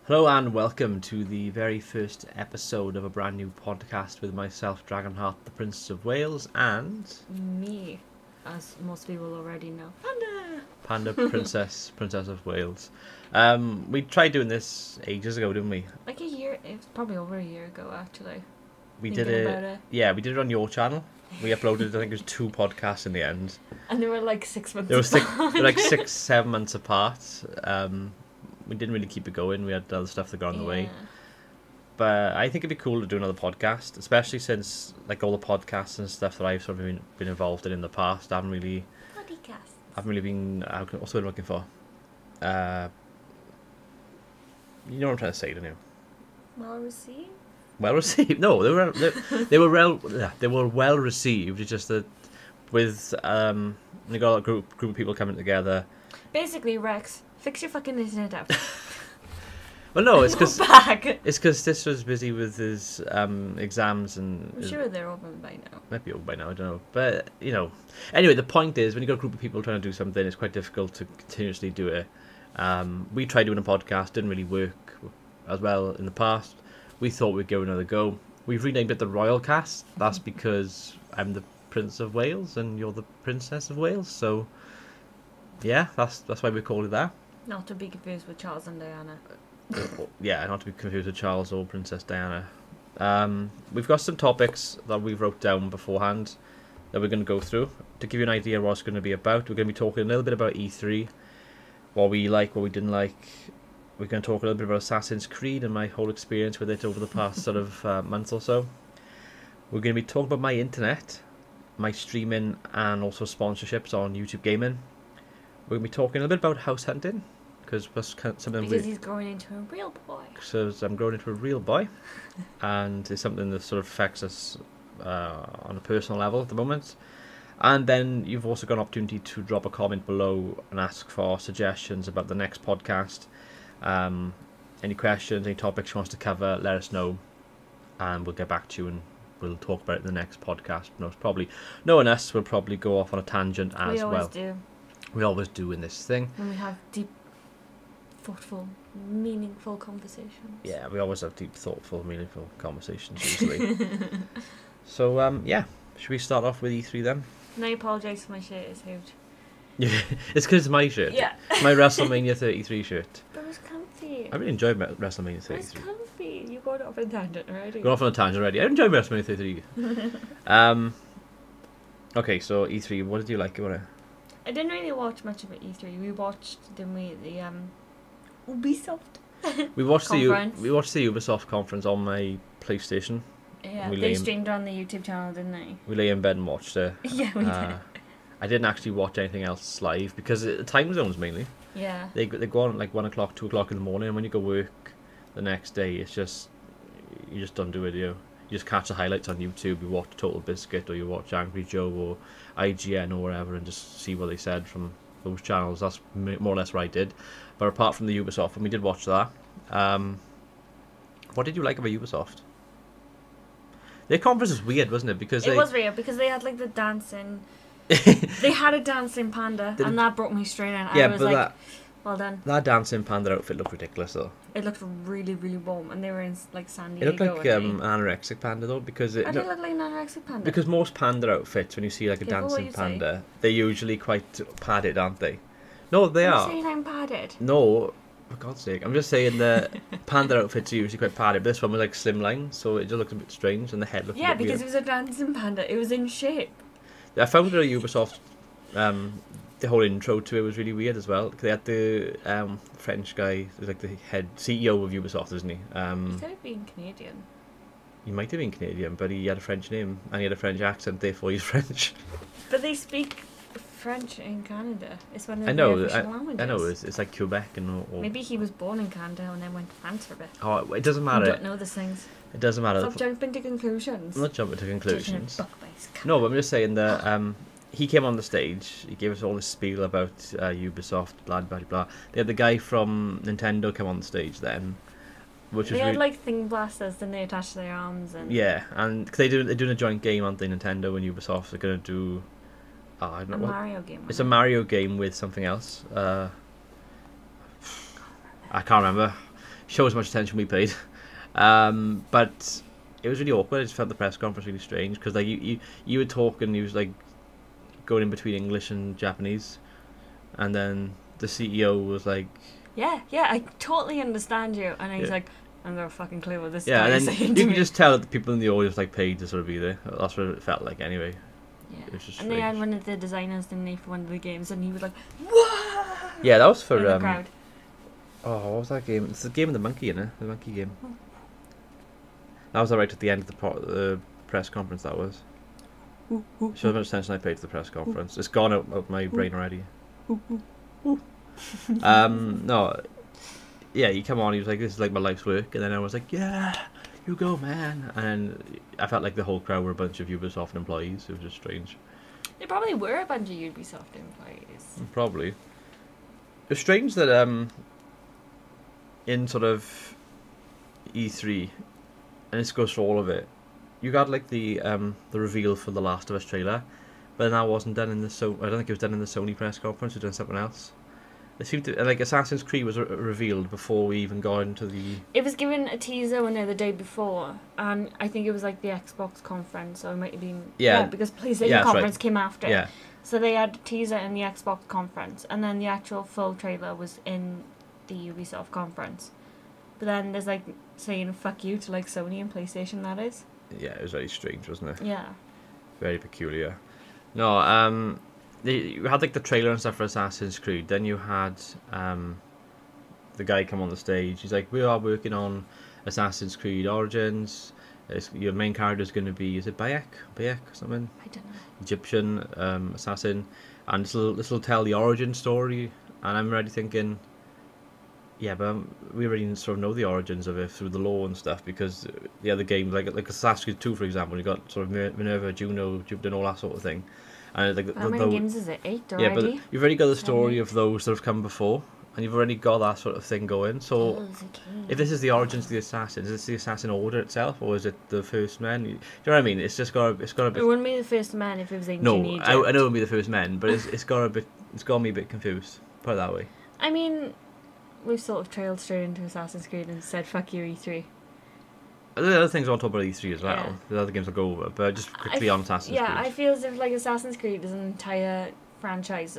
Hello and welcome to the very first episode of a brand new podcast with myself, Dragonheart, the Princess of Wales, and... me, as most people already know. Pandaprincess, Princess of Wales. We tried doing this ages ago, didn't we? Like a year, it's probably over a year ago actually. We did it. Yeah, we did it on your channel. We uploaded, I think it was 2 podcasts in the end. And they were like 6 months apart. They were like 6-7 months apart. We didn't really keep it going. We had other stuff that got on the way. But I think it'd be cool to do another podcast, especially since like all the podcasts and stuff that I've sort of been involved in the past, I haven't really been. What's the word I'm looking for? You know what I'm trying to say, don't you? Well received. Well received. No, they were well received. It's just that with you got a group of people coming together. Basically, Rex, fix your fucking internet out. Well, no, it's because Sis was busy with his exams and. I'm sure they're open by now. Might be open by now, I don't know. But you know, anyway, the point is when you got a group of people trying to do something, it's quite difficult to continuously do it. We tried doing a podcast, didn't really work as well in the past. We thought we'd give it another go. We've renamed it the Royalcast. That's because I'm the Prince of Wales and you're the Princess of Wales. So yeah, that's why we called it that. Not to be confused with Charles and Diana. Yeah, not to be confused with Charles or Princess Diana. We've got some topics that we wrote down beforehand that we're going to go through. To give you an idea of what it's going to be about, we're going to be talking a little bit about E3, what we like, what we didn't like. We're going to talk a little bit about Assassin's Creed and my whole experience with it over the past sort of month or so. We're going to be talking about my internet, my streaming, and also sponsorships on YouTube Gaming. We're going to be talking a little bit about house hunting, because he's growing into a real boy. So I'm growing into a real boy, and it's something that sort of affects us on a personal level at the moment. And then you've also got an opportunity to drop a comment below and ask for suggestions about the next podcast. Any questions, any topics you want us to cover, let us know, and we'll get back to you and we'll talk about it in the next podcast. Most probably, knowing us, we'll probably go off on a tangent as well. We always do. We always do in this thing. When we have deep, thoughtful, meaningful conversations. Yeah, we always have deep, thoughtful, meaningful conversations usually. So, yeah, should we start off with E3 then? No, I apologise for my shirt, it's huge. Yeah, it's because it's my shirt. Yeah. My WrestleMania 33 shirt. But it was comfy. I really enjoyed WrestleMania 33. It was comfy. You got off on a tangent already. Got off on a tangent already. I enjoyed WrestleMania 33. Okay, so E3, what did you like about it? I didn't really watch much of it E3. We watched, didn't we, the Ubisoft we watched the Ubisoft conference on my PlayStation. Yeah, they streamed on the YouTube channel, didn't they? We lay in bed and watched it. Yeah, we did. I didn't actually watch anything else live because the time zones mainly. Yeah. They go on at like 1 o'clock, 2 o'clock in the morning, and when you go work the next day, it's just you just don't do it. You just catch the highlights on YouTube. You watch Total Biscuit or you watch Angry Joe or IGN or whatever, and just see what they said from those channels. That's more or less what I did. But apart from the Ubisoft, and we did watch that. What did you like about Ubisoft? Their conference was weird, wasn't it? Because it was weird because they had like the dancing. They had a dancing panda, and that brought me straight in. Yeah, I was but like, well done. That dancing panda outfit looked ridiculous, though. It looked really, really warm, and they were in like San Diego. It looked like an anorexic panda, though, because it. I did look like an anorexic panda. Because most panda outfits, when you see like a dancing panda, they're usually quite padded, aren't they? No, they are. Are you saying I'm padded? No, for God's sake, I'm just saying the panda outfits are usually quite padded. But this one was like slimline, so it just looked a bit strange, and the head looked. Yeah, a bit because weird. it was a dancing panda. It was in shape. I found that Ubisoft. The whole intro to it was really weird as well. They had the French guy, who's like the head CEO of Ubisoft, isn't he? He could have been Canadian. He might have been Canadian, but he had a French name and he had a French accent, therefore he's French. But they speak French in Canada. It's one of the official languages. I know, it's like Quebec and all. Maybe he was born in Canada and then went to France for a bit. Oh, it doesn't matter. You don't know these things. It doesn't matter. Stop jumping to conclusions. I'm not jumping to conclusions. No, but I'm just saying that he came on the stage, he gave us all this spiel about Ubisoft, blah, blah, blah. They had the guy from Nintendo come on the stage then. Which they had like thing blasters, then they attached their arms. And yeah, and cause they're doing a joint game, aren't they? Nintendo and Ubisoft are going to do... I don't know Mario game. It's a Mario game with something else. I can't remember. show as much attention we paid. But it was really awkward. I just felt the press conference really strange because like you were talking, you was like going in between English and Japanese, and then the CEO was like, yeah, I totally understand you, and he's like, I've got a fucking clue what this yeah, guy and is then saying you to could me. just tell that the people in the audience like paid to sort of be there. That's what it felt like anyway. Yeah. It was just And they had strange. one of the designers, didn't they, for one of the games, and he was like, "Whoa!" Yeah, that was for in the crowd. oh, what was that game? It's the game of the monkey, innit? The monkey game. That was right at the end of the press conference. That was. Show how much attention I paid to the press conference. It's gone out my brain already. No, yeah, he come on. He was like, "This is like my life's work," and then I was like, "Yeah, you go, man." And I felt like the whole crowd were a bunch of Ubisoft employees. It was just strange. They probably were a bunch of Ubisoft employees. Probably. It was strange that in sort of E3, and this goes for all of it, you got like the reveal for the Last of Us trailer, but that wasn't done in the I don't think it was done in the Sony press conference. It was done something else. It seemed to like Assassin's Creed was revealed before we even got into the. It was given a teaser the day before, and I think it was like the Xbox conference, or it might have been because PlayStation conference came after. Yeah. So they had a teaser in the Xbox conference, and then the actual full trailer was in the Ubisoft conference. But then there's like saying "fuck you" to like Sony and PlayStation. That is. Yeah, it was very strange, wasn't it? Yeah. Very peculiar. No, you had like the trailer and stuff for Assassin's Creed. Then you had the guy come on the stage. He's like, "We are working on Assassin's Creed Origins. Your main character is going to be, is it Bayek or something? I don't know. Egyptian assassin, and this will tell the origin story." And I'm already thinking, yeah, but we already sort of know the origins of it through the lore and stuff, because the other games, like Assassin's Creed 2, for example, you got sort of Minerva, Juno, Jupiter, and all that sort of thing. And like How many games is it? 8 already? yeah, but you've already got the story of those that have come before, and you've already got that sort of thing going. So, if this is the origins of the assassins, is this the assassin order itself, or is it the first men? Do you know what I mean? It's got to be. It wouldn't be the first man if it was ancient No, Egypt. I know it wouldn't be the first men, but it's got me a bit confused. Put it that way. I mean, we've sort of trailed straight into Assassin's Creed and said "fuck you, E3." There are other things I want to talk about E3 as well. Yeah. The other games I'll go over, but just quickly on Assassin's Creed. Yeah, I feel as if like Assassin's Creed is an entire franchise.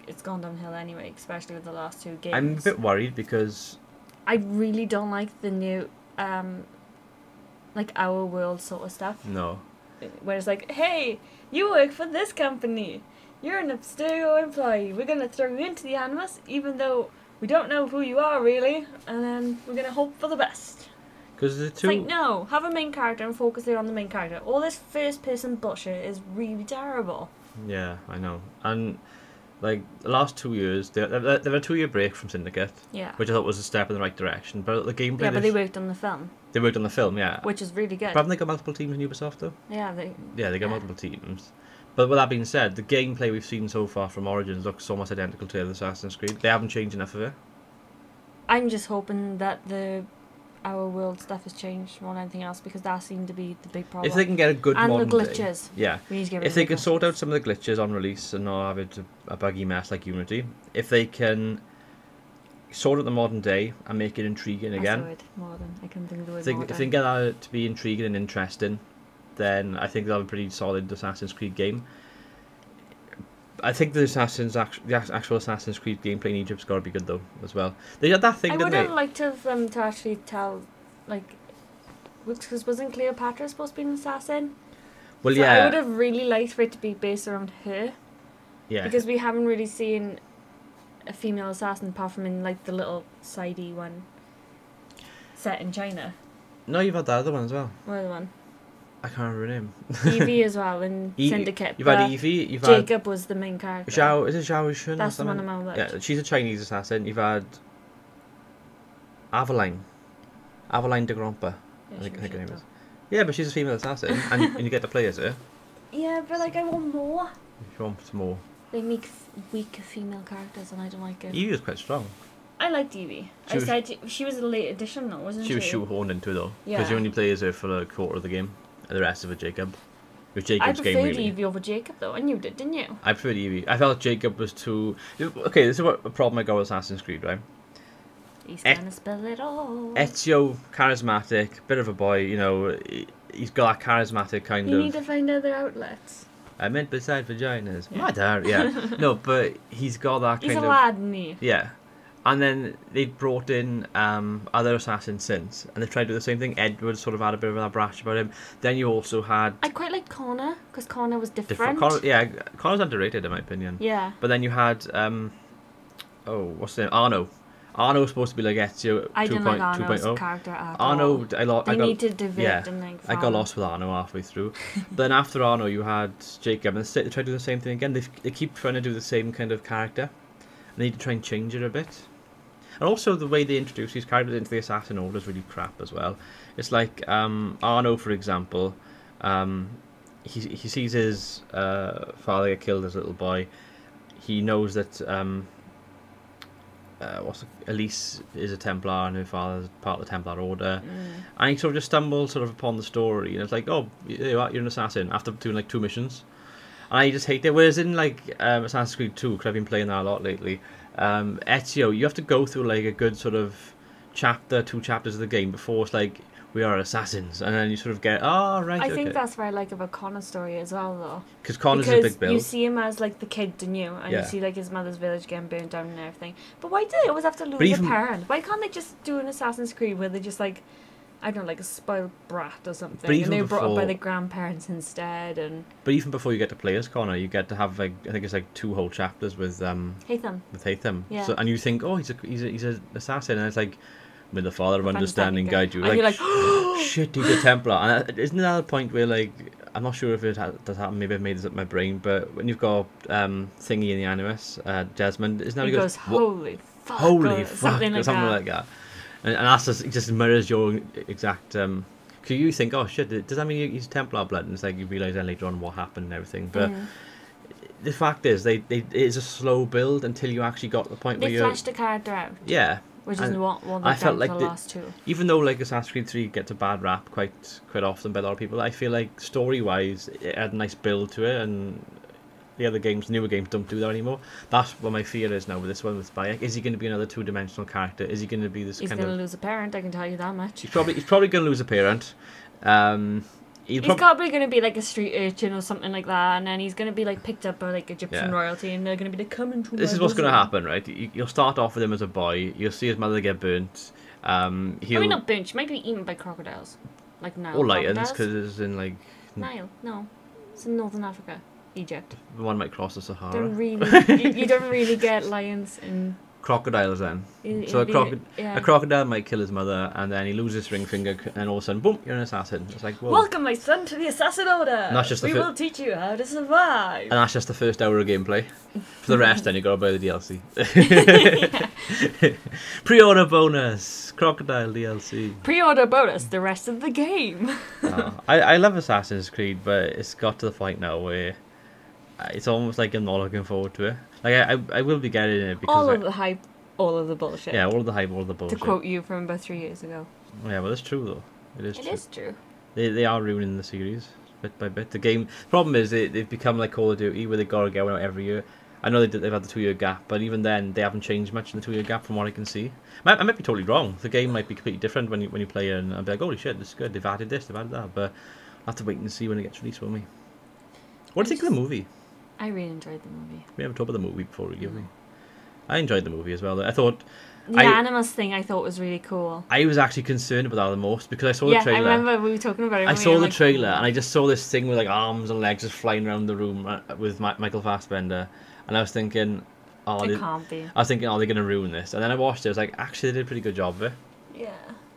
It's gone downhill anyway, especially with the last 2 games. I'm a bit worried because I really don't like the new, like Our World sort of stuff. no, Where it's like, hey, you work for this company. You're an Abstergo employee. We're gonna throw you into the Animus, even though we don't know who you are really, and then we're gonna hope for the best. because the It's two. like, no, have a main character and focus it on the main character. All this first-person bullshit is really terrible. Yeah, I know, and like the last 2 years, they had a 2-year break from Syndicate, Yeah. which I thought was a step in the right direction. But the gameplay, Yeah, but they worked on the film, they worked on the film, yeah. which is really good. But haven't they got multiple teams in Ubisoft though? Yeah, Yeah, they got multiple teams. But with that being said, the gameplay we've seen so far from Origins looks almost identical to the Assassin's Creed. They haven't changed enough of it. I'm just hoping that the Our World stuff has changed more than anything else, because that seemed to be the big problem. If they can get a good and modern the day- glitches. yeah. We need to get rid If of they the can sort out glitches. some of the glitches on release and not have it a buggy mess like Unity, if they can sort out the modern day and make it intriguing That's the again, word, modern. I couldn't think of the word if they modern. can get that to be intriguing and interesting, then I think they'll have a pretty solid Assassin's Creed game. I think the actual Assassin's Creed gameplay in Egypt's got to be good though as well. They had that thing, I didn't would they? have liked to to actually tell, like, because wasn't Cleopatra supposed to be an assassin? Well, So yeah, I would have really liked for it to be based around her, yeah. because we haven't really seen a female assassin apart from in like the little sidey one set in China. No, you've had that other one as well. What other one? I can't remember her name. Evie as well in Syndicate. You've had but Evie. You've Jacob was the main character. had Zhao. Is it Zhao Shun? That's or the one something? I'm on about. Yeah, she's a Chinese assassin. You've had Aveline de Grompa. Yeah, I think her name so. is. Yeah, but she's a female assassin, and you get to play as her. Yeah, but like I want more. If you want some more. They make weak female characters, and I don't like it. Evie was quite strong. I liked Evie. She was a late addition, though, wasn't she? She was shoehorned into it though, because Yeah. you only play as her for a quarter of the game, and the rest of it Jacob. It was I Jacob's game preferred really. Evie over Jacob, though, and you did, didn't you? I preferred Evie. I felt Jacob was too. Okay, this is what a problem I got with Assassin's Creed, right? He's gonna spill it all. Ezio, charismatic, bit of a boy, you know. He's got that charismatic kind of... You need to find other outlets. I meant beside vaginas. Yeah. Mother, yeah. No, but he's got that kind of... He's a lad, isn't he? Yeah. And then they brought in other assassins since, and they tried to do the same thing. Edward sort of had a bit of that brash about him. Then you also had... I quite liked Connor, because Connor was different. Connor's underrated in my opinion. Yeah. But then you had... what's his name? Arno. Arno was supposed to be like Ezio 2.0. I didn't like Arno's character at Arno, all. They need to develop and like I got lost with Arno halfway through. Then after Arno, you had Jacob, and they tried to do the same thing again. They keep trying to do the same kind of character. They need to try and change it a bit. And also the way they introduce these characters into the Assassin Order is really crap as well. It's like Arno, for example, he sees his father get killed as a little boy. He knows that Elise is a Templar and her father's part of the Templar Order. And he sort of just stumbles sort of upon the story, and it's like, oh, there you are, you're an assassin, after doing like 2 missions. And I just hate it. Whereas in like Assassin's Creed 2, because I've been playing that a lot lately, Ezio, you have to go through like a good sort of 2 chapters of the game before it's like, we are assassins, and then you sort of get, oh, right, I think that's what I like about Connor's story as well, though. Because Connor's a big build. You see him as like the kid to you, and you see like his mother's village getting burnt down and everything. But why do they always have to lose a parent? Why can't they just do an Assassin's Creed where they just like, I don't know, like a spoiled brat or something, and they're brought up by the grandparents instead? And but even before you get to play as Connor, you get to have like, I think it's like 2 whole chapters with Haytham. Yeah. So, and you think, oh, he's an assassin, and it's like, with the father of understanding guide you. And you're like, oh, shit, he's a Templar. And isn't that a point where, like, I'm not sure if it does happen, maybe I've made this up in my brain, but when you've got Thingy in the Animus, Desmond, isn't that he goes, holy fuck, something like that. And that's just, it just mirrors your exact... Because you think, oh, shit, does that mean he's Templar blood? And it's like, you realise then later on what happened and everything. But the fact is, it's a slow build until you actually got to the point where you... They fleshed the character out. Yeah. Which is what they've done for the last 2. Even though like Assassin's Creed 3 gets a bad rap quite often by a lot of people, I feel like story-wise it had a nice build to it, and the other games, newer games, don't do that anymore. That's what my fear is now with this one with Bayek. Is he going to be another 2-dimensional character? Is he going to be this He's going to lose a parent, I can tell you that much. He's probably going to lose a parent. He's probably going to be like a street urchin or something like that, and then he's going to be like picked up by like Egyptian royalty, and they're going to be like, coming to this is what's going to happen, right? You'll start off with him as a boy. You'll see his mother get burnt. Maybe not burnt. She might be eaten by crocodiles, like Nile. Or lions, because it's in like Nile. No, it's in Northern Africa, Egypt. The one might cross the Sahara. You don't really get lions in. Crocodiles then. So a crocodile might kill his mother, and then he loses his ring finger, and all of a sudden, boom, you're an assassin. It's like, whoa. Welcome, my son, to the Assassin Order. We will teach you how to survive. And that's just the first hour of gameplay. For the rest, then you got to buy the DLC. Pre-order bonus, crocodile DLC. Pre-order bonus, the rest of the game. I love Assassin's Creed, but it's got to the point now where it's almost like I'm not looking forward to it. Like I will be getting it because all of the hype, all of the bullshit. Yeah, all of the hype, all of the bullshit. To quote you from about 3 years ago. Yeah, well, it's true though. It is true. They are ruining the series bit by bit. The game problem is they've become like Call of Duty, where they gotta get one out every year. I know they've had the 2-year gap, but even then they haven't changed much in the 2-year gap from what I can see. I might be totally wrong. The game might be completely different when you play it, and I'll be like, holy shit, this is good. They've added this, they've added that, but I'll have to wait and see when it gets released for me. What do you think of the movie? I really enjoyed the movie. We haven't talked about the movie before, really, have we? I enjoyed the movie as well. I thought... The Animus thing I thought was really cool. I was actually concerned about that the most, because I saw the trailer. I remember we were talking about it. I saw the trailer, and I just saw this thing with like arms and legs just flying around the room with Michael Fassbender, and I was thinking... it can't be. I was thinking, oh, they're going to ruin this. And then I watched it, I was like, actually, they did a pretty good job of it. Yeah.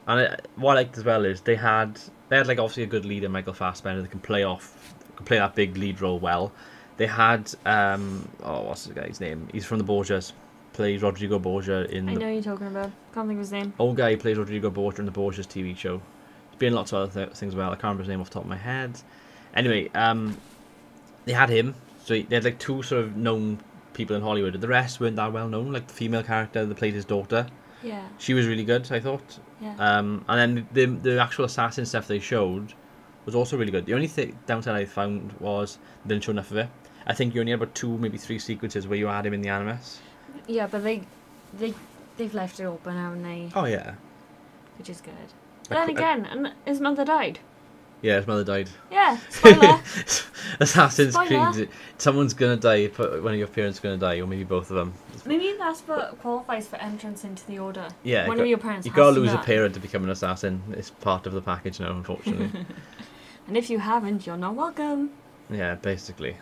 And what I liked as well is they had like obviously a good leader, Michael Fassbender, that can play that big lead role well. They had what's the guy's name? He's from the Borgias. Plays Rodrigo Borgia in. I know you're talking about. Can't think of his name. Old guy plays Rodrigo Borgia in the Borgias TV show. He's been in lots of other things as well. I can't remember his name off the top of my head. Anyway, they had him. So they had like 2 sort of known people in Hollywood. The rest weren't that well known. Like the female character that played his daughter. Yeah. She was really good, I thought. Yeah. And then the actual assassin stuff they showed was also really good. The only downside I found was they didn't show enough of it. I think you only had about 2, maybe 3 sequences where you had him in the Animus. Yeah, but they They've left it open, haven't they? Oh yeah. Which is good. But then again, and his mother died. Yeah, his mother died. Yeah, spoiler. Assassin's Spoiler. Creed. Someone's gonna die. One of your parents is gonna die, or maybe both of them. Maybe that's what qualifies for entrance into the order. Yeah, One of your parents. You has gotta to lose a die. parent to become an assassin. It's part of the package now, unfortunately. And if you haven't, you're not welcome. Yeah, basically.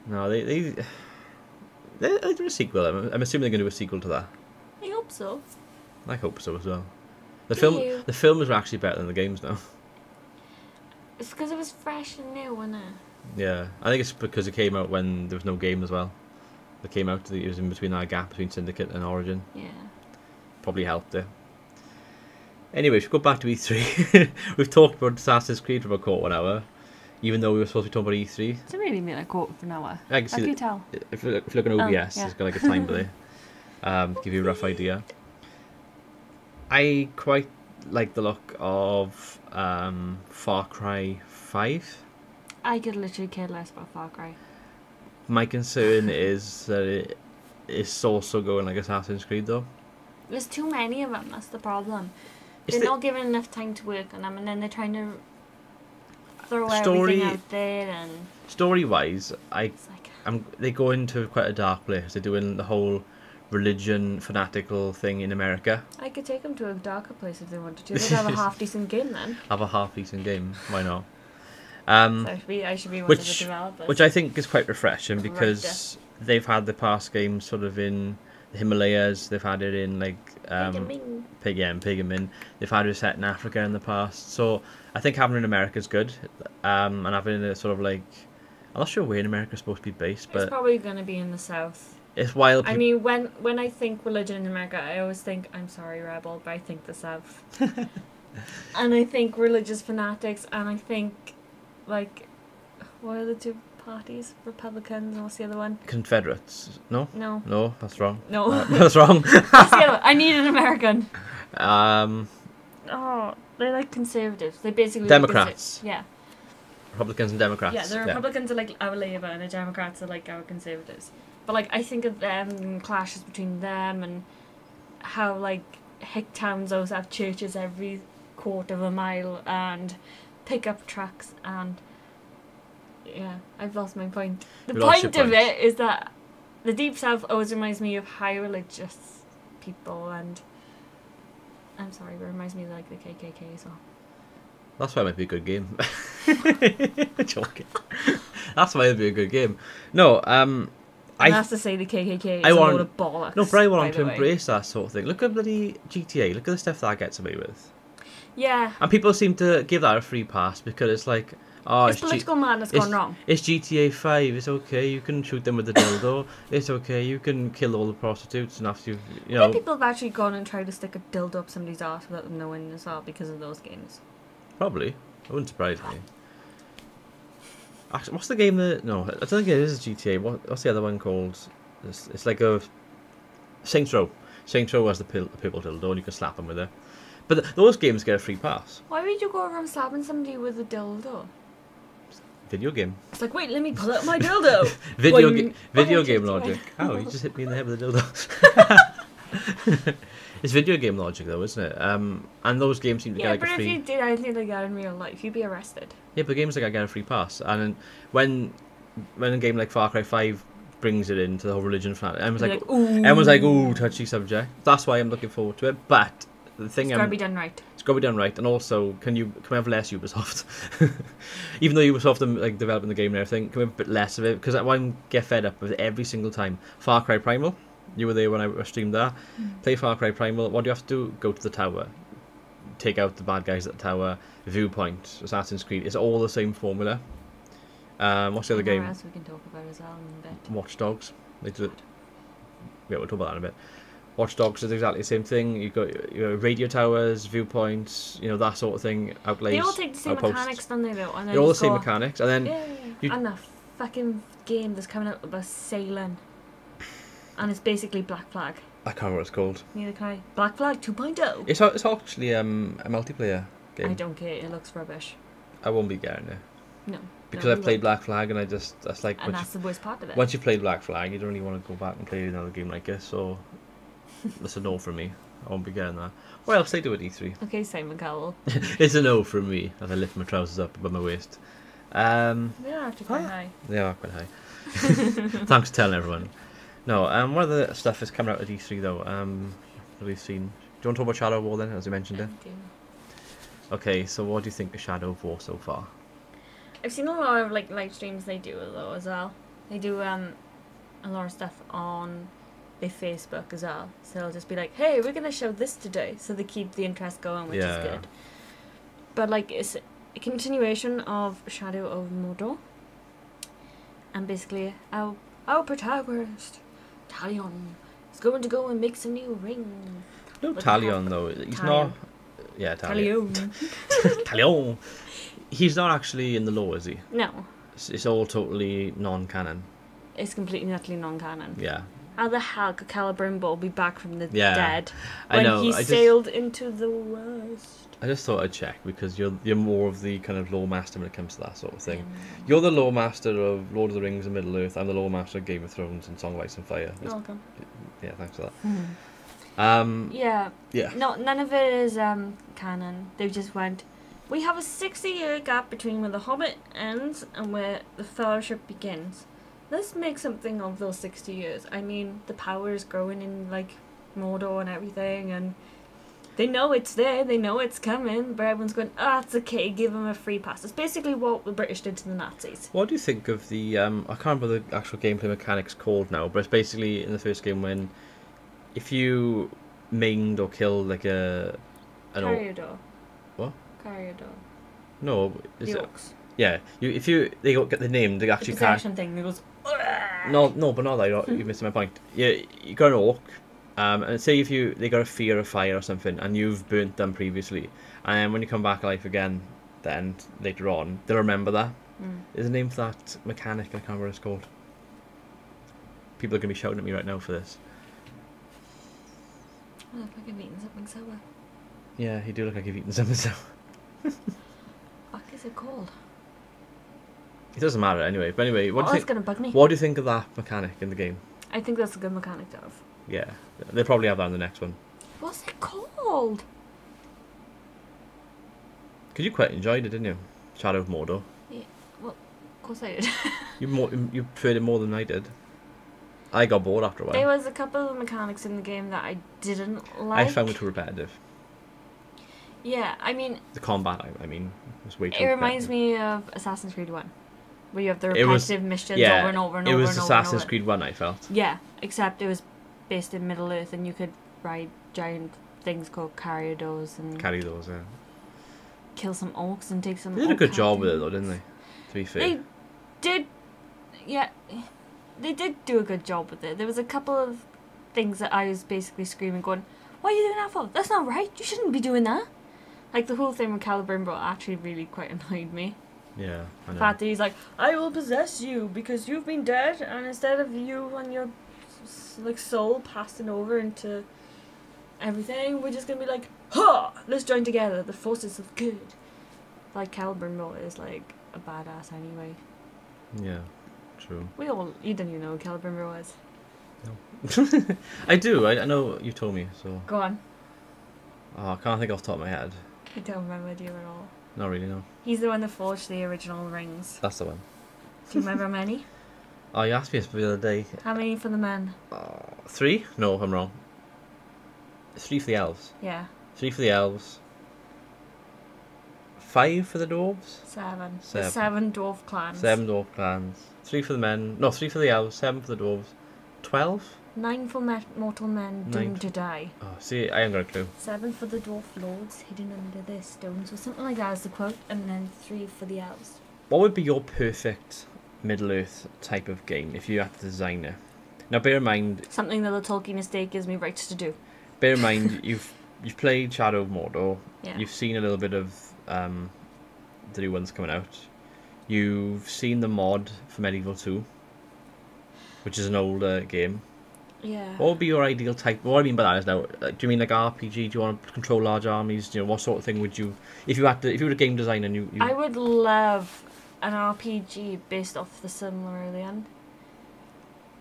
No, they're doing a sequel. I'm assuming they're gonna do a sequel to that. I hope so. I hope so as well. The Do film is actually better than the games now. It's because it was fresh and new, wasn't it? Yeah, I think it's because it came out when there was no game as well. It came out, it was in between that gap between Syndicate and Origin. Yeah. Probably helped it. Anyway, if we go back to E3, we've talked about Assassin's Creed for about quarter of an hour, even though we were supposed to be talking about E3. It's really been a quarter of an hour. I can see Can you tell? If you look at OBS, yeah. it's got like a time delay. Give you a rough idea. I quite like the look of Far Cry 5. I could literally care less about Far Cry. My concern is that it is also going like Assassin's Creed though. There's too many of them, that's the problem. They're Is not given enough time to work on them, and then they're trying to throw Story- everything out there, and Story-wise, it's like... they go into quite a dark place. They're doing the whole religion fanatical thing in America. I could take them to a darker place if they wanted to. They'd have a half-decent game then. Have a half-decent game. Why not? So I should be one of the developers. Which I think is quite refreshing Correct, because they've had the past games sort of in the Himalayas. They've had it in like Pig-Min. They've had it set in Africa in the past. So I think having it in America is good. And having it sort of like, I'm not sure where in America it's supposed to be based, but it's probably going to be in the South. it's wild. I mean, when I think religion in America, I always think, I'm sorry, rebel, but I think the South. And I think religious fanatics, and I think, like, what are the two parties? Republicans, and what's the other one? Confederates. No? No. No, that's wrong. No. That's wrong. What's the other one? I need an American. Um, They're like conservatives. They basically... Democrats. Yeah. Republicans and Democrats. Yeah, the Republicans are like our Labour, and the Democrats are like our Conservatives. But like, I think of them and clashes between them, and how like hick towns always have churches every quarter of a mile and pickup trucks, and yeah, I've lost my point. The point of it is that the Deep South always reminds me of high religious people, and I'm sorry, but it reminds me of like the KKK as well. That's why it might be a good game. Joking. That's why it'd be a good game. No, I have to say the KKK is a load of bollocks. No, but I want to embrace that sort of thing. Look at bloody GTA. Look at the stuff that gets away with. Yeah. And people seem to give that a free pass because it's like, oh, it's political madness gone wrong. It's GTA 5. It's okay. You can shoot them with a dildo. It's okay. You can kill all the prostitutes and after you know. People have actually gone and tried to stick a dildo up somebody's arse without them knowing as well because of those games. Probably. It wouldn't surprise me. Actually, what's the game that... No, I don't think it is GTA. What's the other one called? It's like a... Saints Row. Saints Row has the purple dildo and you can slap them with it. But those games get a free pass. Why would you go around slapping somebody with a dildo? Video game. It's like, wait, let me pull out my dildo. Video game logic. Oh, you just hit me in the head with a dildo. It's video game logic, though, isn't it? And those games seem to get like a free... Yeah, but if you did anything like that in real life, you'd be arrested. Yeah, but games like I get a free pass. And when a game like Far Cry 5 brings it into the whole religion fan, everyone's like, ooh, touchy subject. That's why I'm looking forward to it. But the thing... It's got to be done right. It's got to be done right. And also, can we have less Ubisoft? Even though Ubisoft are like, developing the game and everything, can we have a bit less of it? Because I get fed up with it every single time. Far Cry Primal... You were there when I streamed that. Play Far Cry Primal. What do you have to do? Go to the tower. Take out the bad guys at the tower. Viewpoint. Assassin's Creed. It's all the same formula. What's the other game? Else we can talk about as well in a bit. Watch Dogs. They did it. Yeah, we'll talk about that in a bit. Watch Dogs is exactly the same thing. You've got radio towers, viewpoints, that sort of thing. Outlays. They all take the same mechanics, don't they, though? They're all the same mechanics. And then... Yeah. And that fucking game that's coming out about sailing. And it's basically Black Flag. I can't remember what it's called. Neither can I. Black Flag 2.0. It's actually a multiplayer game. I don't care. It looks rubbish. I won't be getting it. No. Because I've played Black Flag and that's the worst part of it. Once you play Black Flag, you don't really want to go back and play another game like this. So That's a no from me. I won't be getting that. What else they do at E3? Okay, Simon Cowell. It's a no from me as I lift my trousers up above my waist. They are actually quite high. They are quite high. Thanks for telling everyone. No, what other stuff is coming out at E3 though? That we've seen. Do you want to talk about Shadow of War then, as you mentioned it? Okay, so what do you think of Shadow of War so far? I've seen a lot of like live streams they do though as well. They do a lot of stuff on their Facebook as well. So they'll just be like, "Hey, we're gonna show this today," so they keep the interest going, which is good. But like, it's a continuation of Shadow of Mordor, and basically our protagonist Talion is going to go and make some new ring. No, Talion though. He's not. Yeah, Talion. Talion. He's not actually in the lore, is he? No. It's all totally non-canon. It's completely and utterly non-canon. Yeah. How the hell could Celebrimbor be back from the dead I when know. he sailed into the west? I just thought I'd check because you're more of the kind of lore master when it comes to that sort of thing. You're the lore master of Lord of the Rings and Middle Earth. I'm the lore master of Game of Thrones and Song of Ice and Fire. You're welcome. Yeah, thanks for that. Yeah. Yeah. No, none of it is canon. They just went, we have a 60-year gap between where the Hobbit ends and where the Fellowship begins. Let's make something of those 60 years. I mean, the power is growing in, like, Mordor and everything, and they know it's there, they know it's coming, but everyone's going, it's okay, give them a free pass. It's basically what the British did to the Nazis. What do you think of the, I can't remember the actual gameplay mechanics called now, but it's basically in the first game when, if you maimed or killed, like, an Caryodor. What? Caryodor. No, The orcs. Yeah, they get the name, they actually the possession thing, it goes, No, but not that, you're missing my point. You got an orc, and say if they got a fear of fire or something, and you've burnt them previously, and when you come back alive again, then later on, they'll remember that. There's a name for that mechanic, I can't remember what it's called. People are going to be shouting at me right now for this. I look like I'm eating something sour. Yeah, you do look like you've eaten something sour. What is it called? It doesn't matter anyway. But anyway, what do you think of that mechanic in the game? I think that's a good mechanic to have. Yeah, they'll probably have that in the next one. What's it called? Because you quite enjoyed it, didn't you? Shadow of Mordor. Yeah, well, of course I did. You preferred it more than I did. I got bored after a while. There was a couple of mechanics in the game that I didn't like. I found it too repetitive. Yeah, I mean... The combat, I mean, was way too repetitive. It reminds me of Assassin's Creed 1. Where you have the repetitive missions over and over and over and over. It was Assassin's Creed 1, I felt. Yeah, except it was based in Middle Earth and you could ride giant things called Caryodors and... Caryodors, yeah. Kill some orcs and take some... They did a good job with it though, didn't they? To be fair. They did... Yeah, they did do a good job with it. There was a couple of things that I was basically screaming going, what are you doing that for? That's not right. You shouldn't be doing that. Like, the whole thing with Celebrimbor actually really quite annoyed me. Yeah, I know. The fact that he's like, I will possess you because you've been dead, and instead of you and your like soul passing over into everything, we're just gonna be like, ha! Let's join together, the forces of good. Like, Celebrimbor is like a badass anyway. Yeah, true. You don't even know who Celebrimbor was. No. I do, I know you told me, so... Go on. Oh, I can't think off the top of my head. I don't remember, do you at all? Not really, no. He's the one that forged the original rings. That's the one. Do you remember how many? Oh, you asked me this the other day. How many for the men? 3? No, I'm wrong. 3 for the elves. Yeah. 3 for the elves. 5 for the dwarves? 7. 7 dwarf clans. 7 dwarf clans. 3 for the men. No, 3 for the elves, 7 for the dwarves. 12? 9 for mortal men doomed to die. Oh, see, I haven't got a clue. 7 for the dwarf lords hidden under their stones, or something like that is the quote, and then 3 for the elves. What would be your perfect Middle-earth type of game if you had to design it? Now, bear in mind... Something that the Tolkien estate gives me rights to do. Bear in mind, you've played Shadow of Mordor. Yeah. You've seen a little bit of the new ones coming out. You've seen the mod for Medieval 2, which is an older game. Yeah. What would be your ideal type? What I mean by that is now, do you mean like RPG? Do you want to control large armies? Do you know, what sort of thing would you, if you were a game designer and you... I would love an RPG based off the Silmarillion.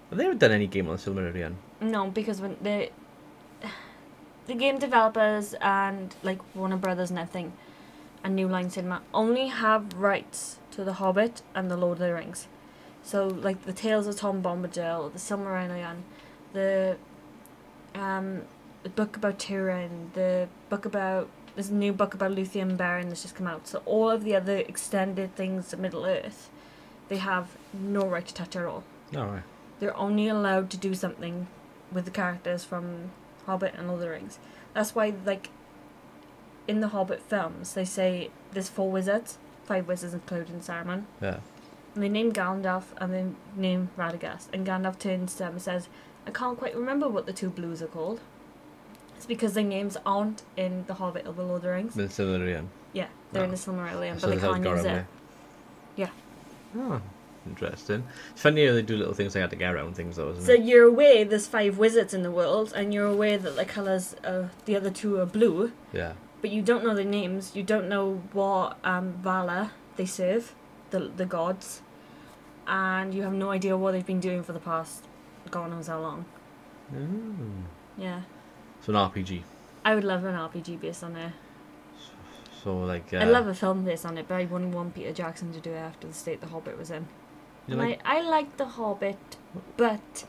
Have they ever done any game on the Silmarillion? No, because when the game developers and like Warner Brothers and everything, and New Line Cinema only have rights to The Hobbit and The Lord of the Rings. So like the Tales of Tom Bombadil, the Silmarillion, the book about Turin, there's a new book about Luthien Baron that's just come out. So all of the other extended things of Middle Earth, they have no right to touch at all. Alright. They're only allowed to do something with the characters from Hobbit and Lord of the Rings. That's why, like, in the Hobbit films, they say there's 4 wizards, 5 wizards including Saruman. Yeah. And they name Gandalf and they name Radagast. And Gandalf turns to them and says, I can't quite remember what the 2 blues are called. It's because their names aren't in the Hobbit or the Lord of the Rings. The Silmarillion. Yeah, they're in the Silmarillion, So but they that's how can't got use around it. it. Yeah. Oh, interesting. It's funny how they do little things they had to get around things though, isn't So it? you're aware there's 5 wizards in the world, and you're aware that the colours, the other 2 are blue, Yeah. but you don't know their names, you don't know what Vala they serve, the gods, and you have no idea what they've been doing for the past God knows how long. Mm. Yeah. So an RPG. I would love an RPG based on it. So like. I'd love a film based on it, but I wouldn't want Peter Jackson to do it after the state the Hobbit was in. You And like, I liked the Hobbit, but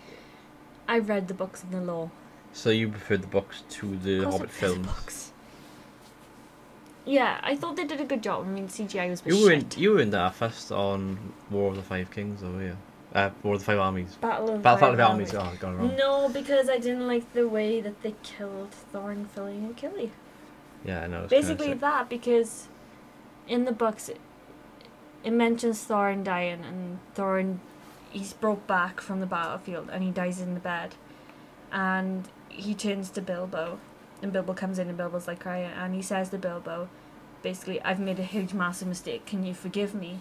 I read the books and the lore. so you preferred the books to the Of course Hobbit I read the films? books. Yeah, I thought they did a good job. I mean, CGI was a bit You weren't shit. you weren't that fussed on War of the Five Kings, though, were you? War of the Five Armies. Battle of Battle the of the Armies. Oh, I got it wrong. No, because I didn't like the way that they killed Thorin, Philly, and Killy. Yeah, I know. It's Basically kinda that, because in the books it mentions Thorin dying, and Thorin, he's brought back from the battlefield and he dies in the bed, and he turns to Bilbo, and Bilbo comes in and Bilbo's like crying, and he says to Bilbo, basically, I've made a huge massive mistake, can you forgive me?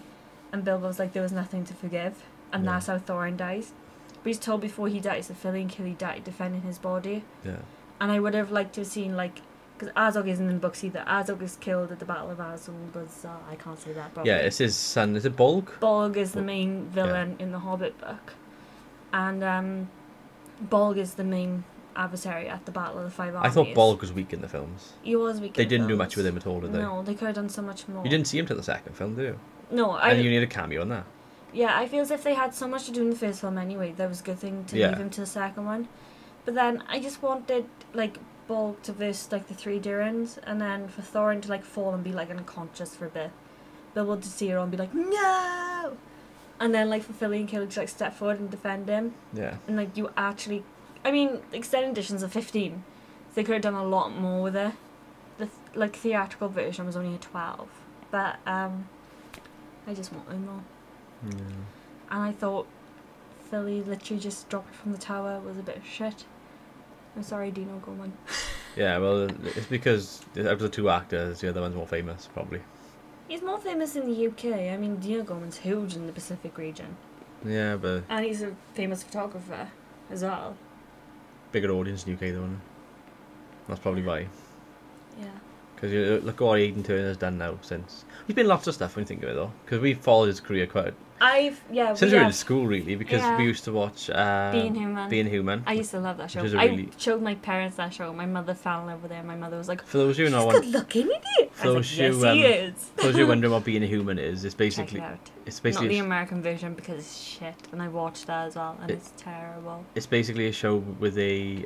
And Bilbo's like, there was nothing to forgive, and Yeah. that's how Thorin dies. But he's told before he dies that Philly and Killy died defending his body, Yeah. and I would have liked to have seen, like, because Azog isn't in the books either. Azog is killed at the Battle of Azog-Bazar. I can't say that properly. Yeah, it's his son. Is it Bolg? Bolg is the main villain in the Hobbit book. And Bolg is the main adversary at the Battle of the Five Armies. I thought Bolg was weak in the films. He was weak They in the didn't do films. much with him at all, did they? No, they could have done so much more. You didn't see him till the second film, did you? No, And you need a cameo in that. Yeah, I feel as if they had so much to do in the first film anyway. That was a good thing to Yeah. leave him to the second one. But then I just wanted, like, Bolg to verse, like, the 3 Durins, and then for Thorin to, like, fall and be, like, unconscious for a bit. Bilbo to see her and be like, no! And then, like, for Philly and Killy to, like, step forward and defend him. Yeah. And, like, you actually... I mean, extended editions are 15. So they could have done a lot more with it. The, like, theatrical version was only a 12. But, I just wanted more. Yeah. And I thought Philly literally just dropped from the tower was a bit of shit. I'm sorry, Dino Gorman. Yeah, well, it's because out of the 2 actors, the other one's more famous, probably. He's more famous in the UK. I mean, Dino Gorman's huge in the Pacific region. Yeah, but And he's a famous photographer as well. bigger audience in the UK, though, isn't it? That's probably why. Yeah. Because you look at what Aidan Turner's done now since. He's been lots of stuff when you think of it, though. Because we followed his career quite since we were in school, really. Because we used to watch Being Human. Being Human. I used to love that show. Which is a I really- showed my parents that show. My mother fell in love with it. My mother was like, For those of you he's who know, good looking, isn't he? For I was those like, who, yes, he is. for those who are wondering what Being a Human is, it's Check basically it out. it's Not basically the American version because it's shit. And I watched that as well. And it's terrible. it's basically a show with a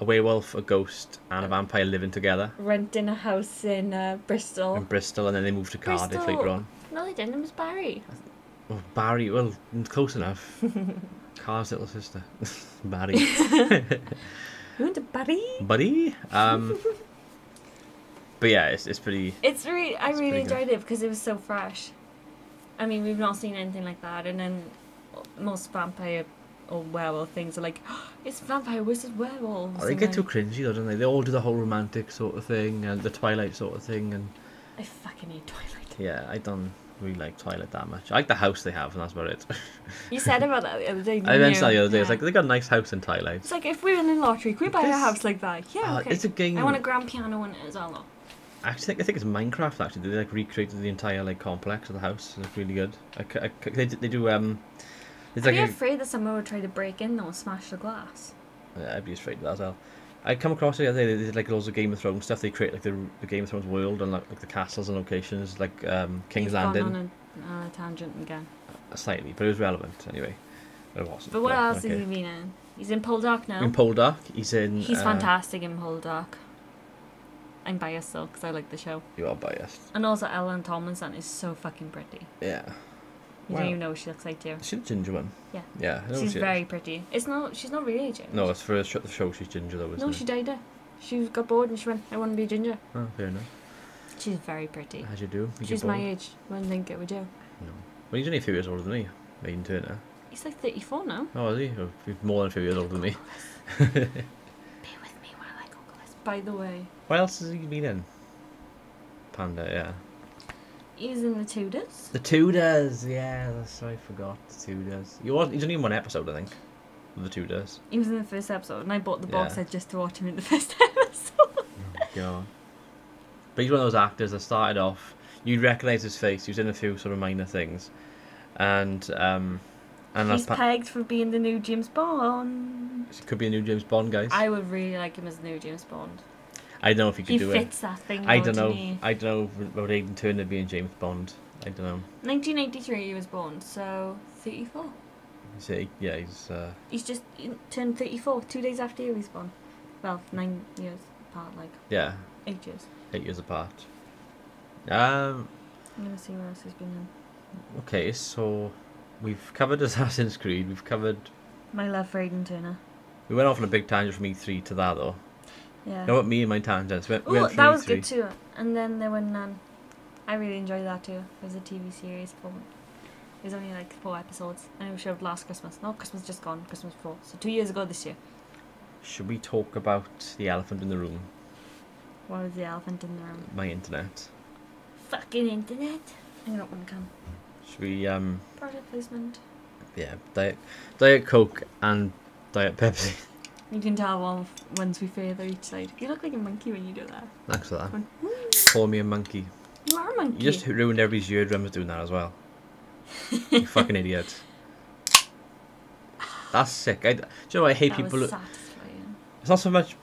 werewolf, a ghost, and a vampire living together Renting a house in Bristol. in Bristol, and then they move to Cardiff Bristol. later on. No, they didn't. It was Barry. Oh, Barry, well, close enough. Car's little sister, Barry. Who went to Barry? Buddy. But yeah, it's pretty. It's really, I It's really pretty good. enjoyed it because it was so fresh. I mean, we've not seen anything like that, and then most vampire or werewolf things are like, oh, it's vampire versus werewolves. They and get too then- cringy, though, don't they? They all do the whole romantic sort of thing and the Twilight sort of thing, and I fucking hate Twilight. yeah, I don't really like Twilight that much. I like the house they have, and that's about it. You said about that the other day. I didn't mentioned that you? the other day. Yeah. It's like they got a nice house in Twilight. It's like if we win the lottery, can we buy a This- house like that? Yeah, okay. It's a game. I want a grand piano in it as well. Though. Actually, I think it's Minecraft. Actually, they like recreated the entire like complex of the house. It's really good. They do It's Are like you afraid that someone would try to break in though and smash the glass? I'd be afraid of that as well. I come across it the other day. They did like loads of Game of Thrones stuff. They create like the Game of Thrones world and like the castles and locations, like King's He's Landing. gone on a tangent again. Slightly, but it was relevant anyway. But it wasn't. But what else has he been in? He's in Poldark now. In Poldark, he's in. He's fantastic in Poldark. I'm biased though, because I like the show. You are biased. And also Ellen Tomlinson is so fucking pretty. Yeah. You don't even know what she looks like too. She's the ginger one. Yeah. Yeah. I know She's very pretty. She's not really ginger. No, it's for the show she's ginger though, isn't it? No, she dyed it. She got bored and she went, I want to be ginger. Oh, fair enough. She's very pretty. As you do. She's my age. Wouldn't think it would do. No. Well, he's only a few years older than me. Aidan Turner. He's like 34 now. Oh, is he? Oh, he's more than a few years older than me. Bear with me while I Google this. By the way. What else has he been in? Panda, yeah. He's in the Tudors. The Tudors, yeah, that's right, I forgot. The Tudors. He's only in one episode, I think, of The Tudors. He was in the first episode, and I bought the box set just to watch him in the first episode. Oh, God. But he's one of those actors that started off, you'd recognise his face, he was in a few sort of minor things. And he's pegged for being the new James Bond. It could be a new James Bond, guys. I would really like him as the new James Bond. I don't know if he could do it. He fits that thing. I don't know. I don't know about Aidan Turner being James Bond. I don't know. 1983 he was born, so 34. Yeah, he's just turned 34 2 days after he was born. Well, 9 years apart, like. Yeah. 8 years. 8 years apart. I'm gonna see what else he's been in. Okay, so we've covered Assassin's Creed. We've covered. My love for Aidan Turner. We went off on a big tangent from E3 to that though. Yeah. You know what, me and my tangents. Oh, that was good too. And then there were none. I really enjoyed that too. It was a TV series. It was only like 4 episodes. And it was showed last Christmas. No, Christmas just gone. Christmas before. So 2 years ago this year. Should we talk about the elephant in the room? What was the elephant in the room? My internet. Fucking internet. I'm gonna open the can. Should we Product placement. Yeah, Diet Coke and Diet Pepsi. You can tell once we further each side. You look like a monkey when you do that. Thanks for that. Call me a monkey. You are a monkey. You just ruined everybody's eardrums doing that as well. You fucking idiot. That's sick. Do you know what I hate people who... satisfying. It's not so much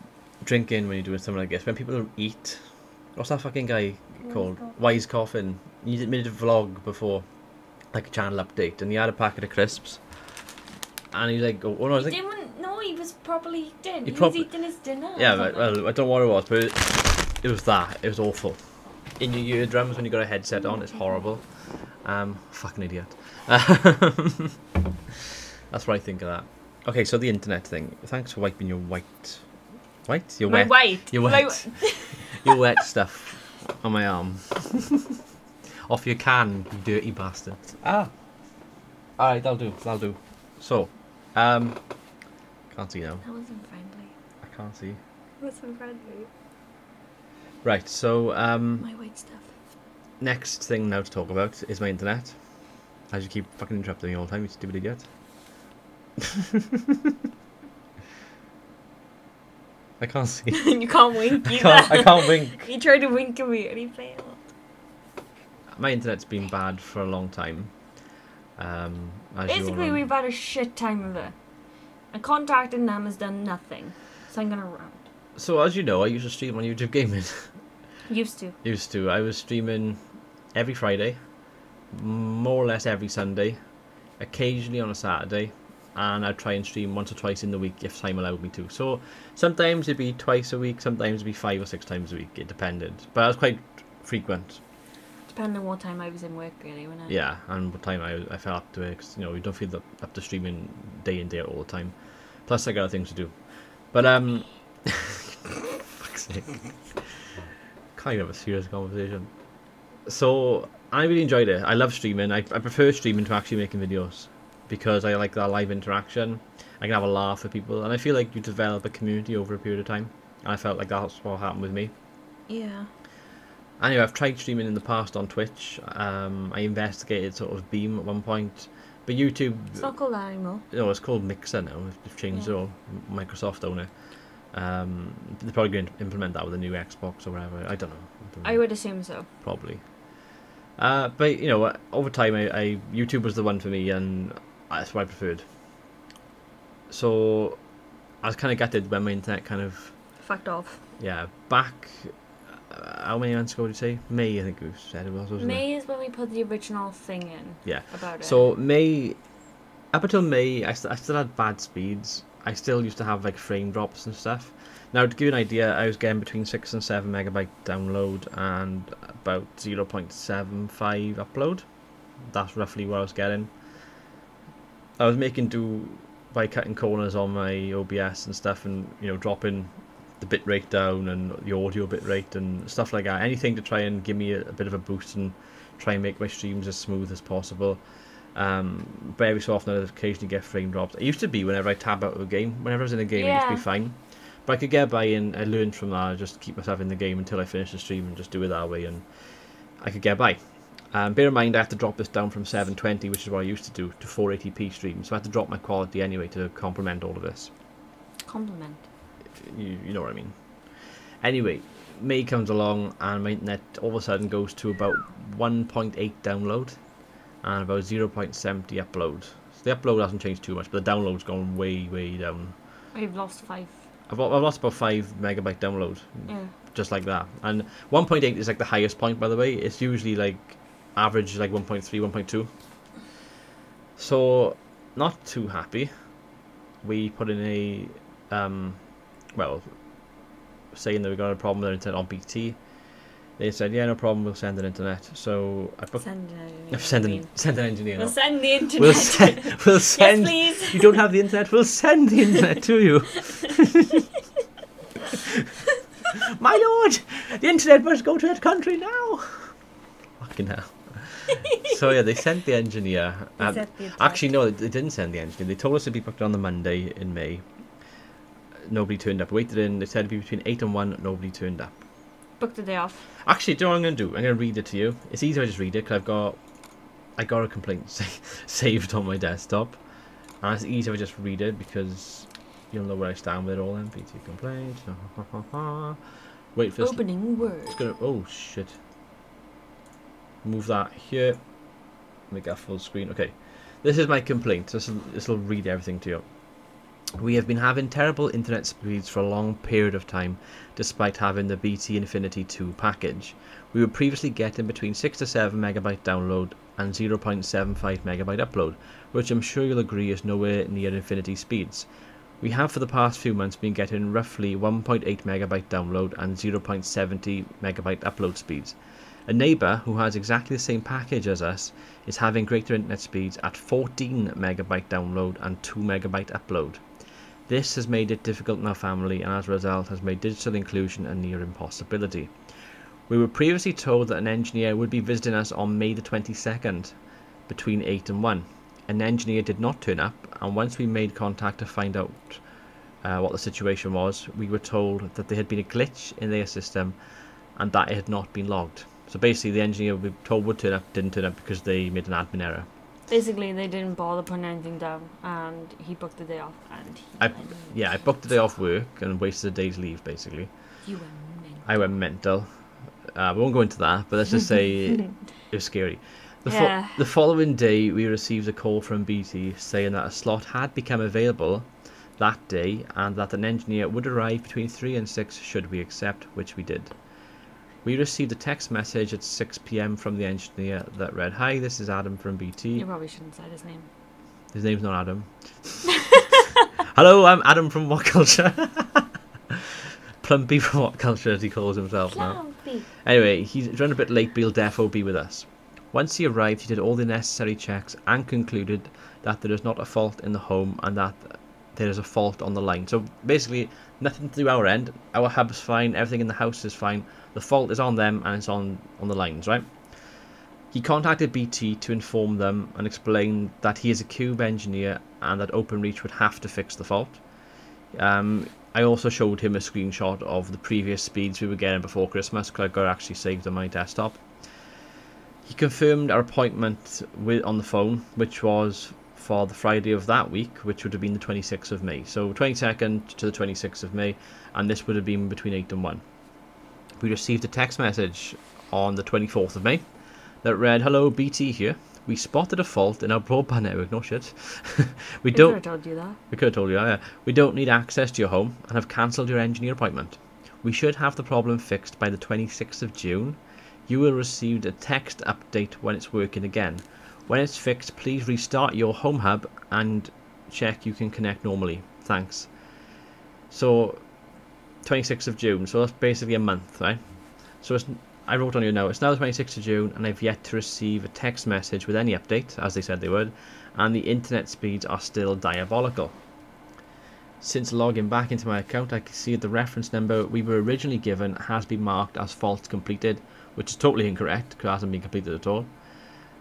drinking when you're doing something like this. When people eat... What's that fucking guy called? Wise Coffin. He made a vlog before, like a channel update, and he had a packet of crisps. And he's like, oh no, I was like... No, he was probably eating. He was eating his dinner. Yeah, well, I don't know what it was, but it was that. It was awful. In your eardrums when you got a headset on, it's horrible. Fucking idiot. That's what I think of that. Okay, so the internet thing. Thanks for wiping your white... White? Your my wet... white. Your wet... your wet stuff on my arm. Off your can, you dirty bastard. Ah! Alright, that'll do. So, can't see now. That wasn't friendly. I can't see. That wasn't friendly. Right, so, my white stuff. Next thing now to talk about is my internet. As you keep fucking interrupting me all the time, you stupid idiot. I can't see. You can't wink either. I can't wink. He tried to wink at me and he failed. My internet's been bad for a long time. Basically, we've had a shit time of it. I contacted them, has done nothing. So I'm gonna rant. So as you know, I used to stream on YouTube Gaming. Used to. I was streaming every Friday, more or less every Sunday, occasionally on a Saturday, and I'd try and stream once or twice in the week if time allowed me to. So sometimes it'd be twice a week, sometimes it'd be 5 or 6 times a week. It depended, but I was quite frequent. Depending on what time I was in work, really, when I... Yeah, and what time I fell up to it, because, you know, you don't feel up to streaming day in, day out all the time. Plus, I got other things to do. But, fuck's sake. Can't even have a serious conversation. So, I really enjoyed it. I love streaming. I prefer streaming to actually making videos, because I like that live interaction. I can have a laugh with people, and I feel like you develop a community over a period of time. And I felt like that's what happened with me. Yeah. Anyway, I've tried streaming in the past on Twitch. I investigated sort of Beam at one point, but YouTube... It's not called that anymore. No, it's called Mixer now. They've changed it all. Microsoft own it. They're probably going to implement that with a new Xbox or whatever. I don't know. I would assume so. Probably. But, you know, over time, YouTube was the one for me, and that's what I preferred. So, I was kind of gutted when my internet kind of Fact off. Yeah, back... how many months ago did you say? May, I think we said it was, wasn't it? May is when we put the original thing in. Yeah. About it. So May... Up until May, I still had bad speeds. I still used to have like frame drops and stuff. Now, to give you an idea, I was getting between 6 and 7 megabyte download and about 0.75 upload. That's roughly what I was getting. I was making do by cutting corners on my OBS and stuff, and dropping the bitrate down and the audio bitrate and stuff like that. Anything to try and give me a bit of a boost and try and make my streams as smooth as possible. But every so often I occasionally get frame drops. It used to be whenever I tab out of a game, whenever I was in a game, it used to be fine. But I could get by, and I learned from that. I just keep myself in the game until I finish the stream and just do it that way, and I could get by. Bear in mind I have to drop this down from 720, which is what I used to do, to 480p stream. So I had to drop my quality anyway to complement all of this. Compliment. You know what I mean. Anyway, May comes along and my internet all of a sudden goes to about 1.8 download and about 0.70 upload. So the upload hasn't changed too much, but the download's gone way, way down. We've lost 5. I've lost about 5 megabyte download. Yeah. Just like that. And 1.8 is like the highest point, by the way. It's usually like average like 1.3, 1.2. So not too happy. We put in a well, saying that we got a problem with our internet on BT. They said, yeah, no problem, we'll send an internet. So I booked... Send an engineer. We'll send the internet. We'll send... Yes, please. You don't have the internet, we'll send the internet to you. My lord, the internet must go to that country now. Fucking hell. So yeah, they sent the engineer. Actually, no, they didn't send the engineer. They told us to be booked on the Monday in May. Nobody turned up. Waited in. They said it'd be between 8 and 1. Nobody turned up. Booked the day off. Actually, do you know what I'm going to do? I'm going to read it to you. It's easy if I just read it, because I got a complaint saved on my desktop. And it's easy if I just read it, because you'll know where I stand with it all. MPT complaint. Wait for this. Opening word. It's gonna... Oh, shit. Move that here. Make that full screen. Okay. This is my complaint. This will read everything to you. We have been having terrible internet speeds for a long period of time, despite having the BT Infinity 2 package. We were previously getting between 6 to 7 megabyte download and 0.75 megabyte upload, which I'm sure you'll agree is nowhere near Infinity speeds. We have for the past few months been getting roughly 1.8 megabyte download and 0.70 megabyte upload speeds. A neighbour who has exactly the same package as us is having greater internet speeds at 14 megabyte download and 2 megabyte upload. This has made it difficult in our family, and as a result has made digital inclusion a near impossibility. We were previously told that an engineer would be visiting us on May the 22nd between 8 and 1. An engineer did not turn up, and once we made contact to find out what the situation was, we were told that there had been a glitch in their system and that it had not been logged. So basically the engineer we were told would turn up didn't turn up because they made an admin error. Basically, they didn't bother putting anything down, and he booked the day off. And I booked the day off work and wasted a day's leave, basically. You went mental. I went mental. We won't go into that, but let's just say it was scary. The following day, we received a call from BT saying that a slot had become available that day and that an engineer would arrive between 3 and 6 should we accept, which we did. We received a text message at 6 PM from the engineer that read, "Hi, this is Adam from BT." You probably shouldn't say his name. His name's not Adam. Hello, I'm Adam from What Culture. Plumpy from What Culture, as he calls himself now. Anyway, he's running a bit late, but he'll defo be with us. Once he arrived, he did all the necessary checks and concluded that there is not a fault in the home and that there is a fault on the line. So basically, nothing to do our end. Our hub's fine, everything in the house is fine. The fault is on them and it's on the lines, right? He contacted BT to inform them and explain that he is a Cube engineer and that OpenReach would have to fix the fault. I also showed him a screenshot of the previous speeds we were getting before Christmas, because I got actually saved on my desktop. He confirmed our appointment on the phone, which was for the Friday of that week, which would have been the 26th of May. So 22nd to the 26th of May, and this would have been between 8 and 1. We received a text message on the 24th of May that read, "Hello, BT here. We spotted a fault in our broadband network. No shit. We could have told you that. We could have told you that, yeah. We don't need access to your home and have cancelled your engineer appointment. We should have the problem fixed by the 26th of June. You will receive a text update when it's working again. When it's fixed, please restart your home hub and check you can connect normally. Thanks. So, 26th of June, so that's basically a month, right? So I wrote on here now, it's now the 26th of June and I've yet to receive a text message with any update, as they said they would, and the internet speeds are still diabolical. Since logging back into my account, I can see the reference number we were originally given has been marked as fault completed, which is totally incorrect because it hasn't been completed at all.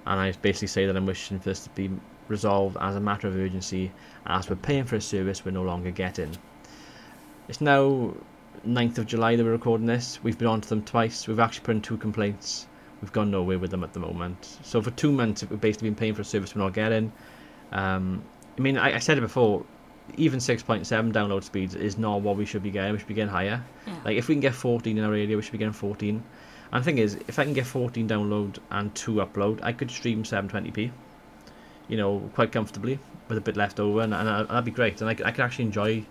And I basically say that I'm wishing for this to be resolved as a matter of urgency, as we're paying for a service we're no longer getting. It's now 9th of July that we're recording this. We've been on to them twice. We've actually put in 2 complaints. We've gone nowhere with them at the moment. So for 2 months we've basically been paying for a service we're not getting. I mean, I said it before, even 6.7 download speeds is not what we should be getting. We should be getting higher. Yeah. Like if we can get 14 in our area, we should be getting 14. And the thing is, if I can get 14 download and 2 upload, I could stream 720p, you know, quite comfortably with a bit left over, and that'd be great. And I could actually enjoy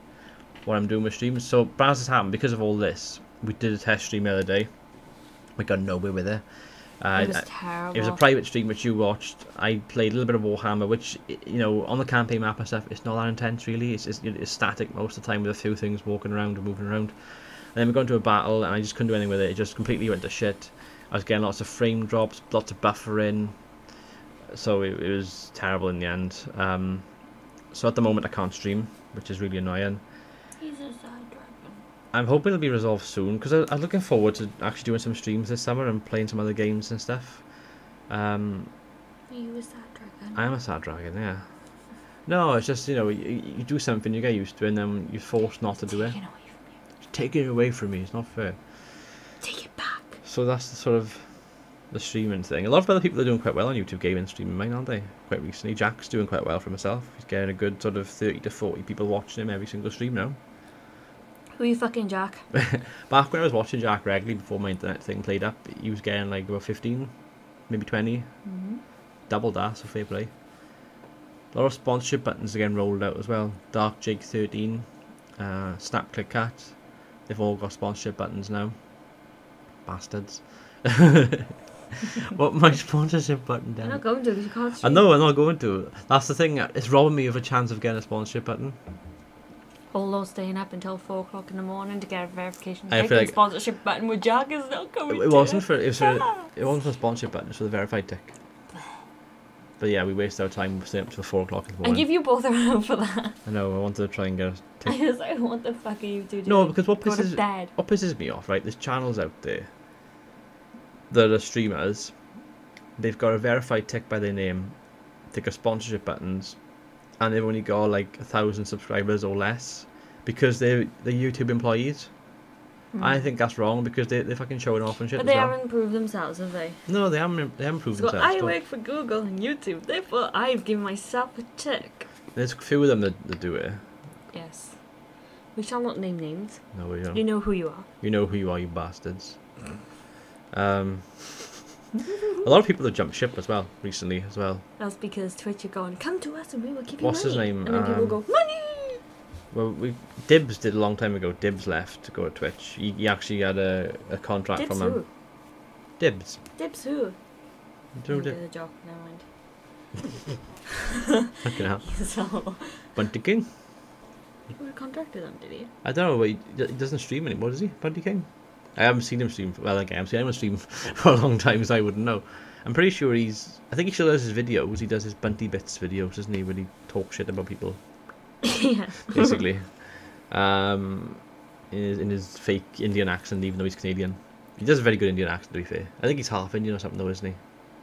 what I'm doing with streams. So, but as this happened, because of all this, we did a test stream the other day. We got nowhere with it. It was terrible. It was a private stream which you watched. I played a little bit of Warhammer, which, you know, on the campaign map and stuff, it's not that intense really. It's static most of the time with a few things walking around and moving around. And then we got into a battle and I just couldn't do anything with it. It just completely went to shit. I was getting lots of frame drops, lots of buffering. So it was terrible in the end. So at the moment I can't stream, which is really annoying. He's a sad dragon. I'm hoping it'll be resolved soon, because I'm looking forward to actually doing some streams this summer and playing some other games and stuff. Are you a sad dragon? I am a sad dragon, yeah. No, it's just, you know, you do something, you get used to it, and then you're forced not to do it. Take it away from me, it's not fair. Take it back. So that's the sort of the streaming thing. A lot of other people are doing quite well on YouTube gaming streaming, mine, aren't they? Quite recently. Jack's doing quite well for himself. He's getting a good sort of 30 to 40 people watching him every single stream now. Who are you fucking Jack? Back when I was watching Jack regularly before my internet thing played up, he was getting like about 15, maybe 20. Mm-hmm. Double that, so fair play. A lot of sponsorship buttons are getting rolled out as well. Dark Jake 13, Snap Click Cat. They've all got sponsorship buttons now. Bastards. What my sponsorship button down? I'm not going to because you can't stream. I know, I'm not going to. That's the thing, it's robbing me of a chance of getting a sponsorship button. Although staying up until 4 o'clock in the morning to get a verification I tick feel and like sponsorship button with Jack is not coming. It wasn't for it wasn't for a sponsorship button, it was for the verified tick. But yeah, we wasted our time staying up till 4 o'clock in the morning. I give you both a round for that. I know, I wanted to try and get a tick. I was like, what the fuck are you doing? No, because what pisses me off, right? There's channels out there that are streamers. They've got a verified tick by their name. They've got sponsorship buttons, and they've only got like 1,000 subscribers or less because they're YouTube employees. I think that's wrong because they're fucking showing off and shit. But they haven't proved themselves, have they? No, they haven't proved so themselves. I work for Google and YouTube, therefore I've given myself a tick. There's a few of them that do it. Yes. We shall not name names. No, we don't. You know who you are. You know who you are, you bastards. A lot of people have jumped ship as well recently as well. That's because Twitch are going, come to us and we will give you What's money. His name? And then people go, money! Well, Dibs did a long time ago. Dibs left to go to Twitch. He actually had a contract Dibs from him. who? Dibs. Dibs who? Do the joke, never mind. Fucking hell. So, Bunty King? he would have contracted them, did he? I don't know, but he doesn't stream anymore, does he? Bunty King? I haven't seen him stream. Well, like, I haven't seen him stream for a long time, so I wouldn't know. I'm pretty sure I think he still does his videos. He does his Bunty Bits videos, doesn't he? When he talks shit about people. Yeah. Basically. In his fake Indian accent, even though he's Canadian. He does a very good Indian accent, to be fair. I think he's half Indian or something, though, isn't he?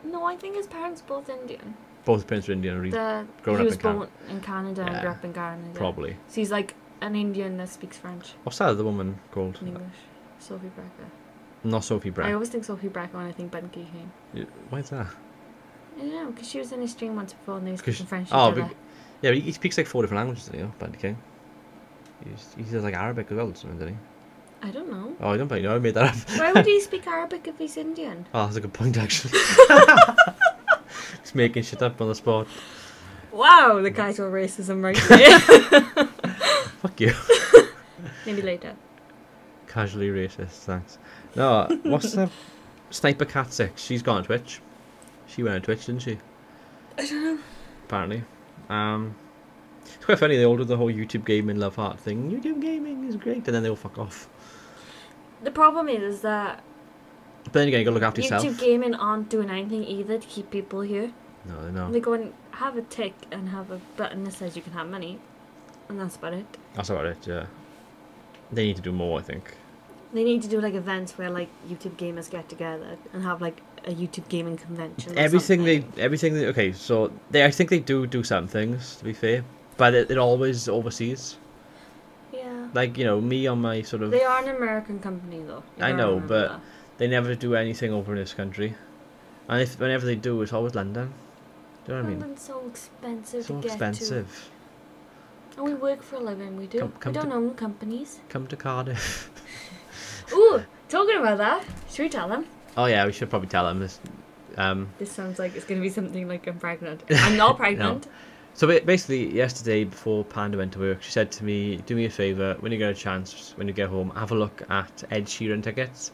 No, I think his parents are both Indian. Both parents are Indian, or He grown was up in born in Canada and grew up in Canada. Probably. So he's like an Indian that speaks French. What's that other woman called? In English. Sophie Brecker. Not Sophie Brecker. I always think Sophie Brecker when I think Bunky came. Why is that? I don't know, because she was in a stream once before and they were speaking French to each but, other. yeah, he speaks like 4 different languages, doesn't he? Bunty King. He does like Arabic as well, doesn't he? I don't know. Oh, I don't know. I made that up. Why would he speak Arabic if he's Indian? Oh, that's a good point, actually. He's making shit up on the spot. Wow, the casual racism right there. Fuck you. Maybe later. Casually racist, thanks. No, what's the Sniper Cat 6? She's gone on Twitch. She went on Twitch, didn't she? I don't know. Apparently. It's quite funny, they all do the whole YouTube gaming love heart thing. YouTube gaming is great, and then they all fuck off. The problem is that But then again, you gotta look after yourself. YouTube gaming aren't doing anything either to keep people here. No, they know. They go and have a tick and have a button that says you can have money, and that's about it. That's about it, yeah. They need to do more, I think. They need to do like events where like YouTube gamers get together and have like a YouTube gaming convention. Or Everything something. they okay, so I think they do some things, to be fair, but it always overseas. Yeah. Like, you know, me on my sort of... They are an American company though. You I gotta know, remember but that. they never do anything over in this country. And whenever they do, it's always London. Do you know what I mean? London's so expensive So to get expensive. to. And we work for a living, we do. Come we don't to- own companies. Come to Cardiff. Ooh, talking about that, should we tell them? Oh yeah, we should probably tell them this. This sounds like it's going to be something like I'm pregnant. I'm not pregnant. So basically, yesterday before Panda went to work, she said to me, "Do me a favour, when you get a chance, when you get home, have a look at Ed Sheeran tickets."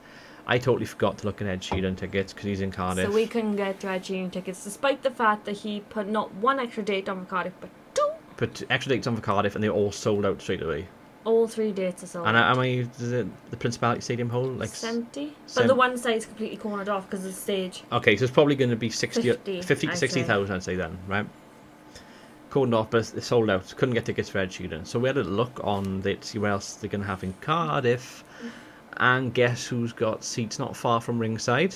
I totally forgot to look at Ed Sheeran tickets because he's in Cardiff. So we couldn't get to Ed Sheeran tickets, despite the fact that he put not one extra date on for Cardiff, but two. But extra dates on for Cardiff, and they all sold out straight away. All 3 dates are sold. And am I is it the Principality Stadium whole? Like It's empty. sem- But the one side is completely cornered off because of the stage. Okay, so it's probably going to be 50 to I'd say. 60,000, I'd say then, right? Cordoned off, but it's sold out. Couldn't get tickets for Ed Sheeran. So we had a look on it to see what else they're going to have in Cardiff. And guess who's got seats not far from ringside